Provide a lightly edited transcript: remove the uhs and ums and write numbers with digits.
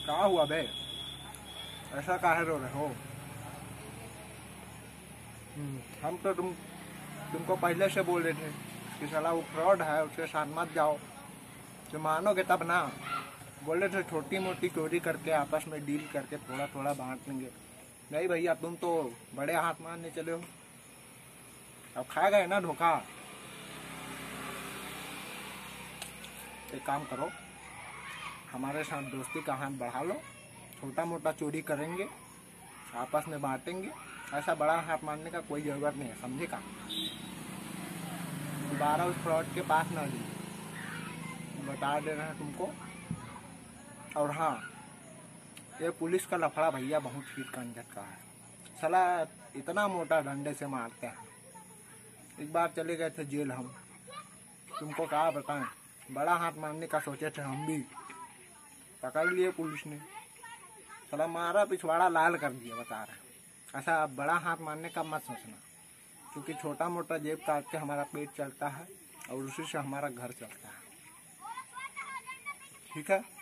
क्या हुआ बे? ऐसा काहे रो रहे हो? हम तो तुमको पहले से बोल रहे थे कि साला वो फ्रॉड है, उसके साथ मत जाओ। तो मानोगे तब ना। बोले थे छोटी मोटी चोरी करके आपस में डील करके थोड़ा थोड़ा बांट लेंगे। नहीं भैया, तुम तो बड़े हाथ मारने चले हो। अब खा गए ना धोखा। एक काम करो, हमारे साथ दोस्ती का हाथ बढ़ा लो। छोटा मोटा चोरी करेंगे, आपस में बांटेंगे। ऐसा बड़ा हाथ मारने का कोई ज़रूरत नहीं है, समझे का? दोबारा उस फ्रॉड के पास ना जाइए, बता दे रहे हैं तुमको। और हाँ, ये पुलिस का लफड़ा भैया बहुत ही कंजर का है। साला इतना मोटा डंडे से मारते हैं। एक बार चले गए थे जेल हम, तुमको क्या बताएं। बड़ा हाथ मारने का सोचे थे हम भी, पकड़ लिए पुलिस ने। साला मारा पिछवाड़ा लाल कर दिया, बता रहे। ऐसा बड़ा हाथ मारने का मत सोचना, क्योंकि छोटा मोटा जेब काट के हमारा पेट चलता है और उसी से हमारा घर चलता है। ठीक है।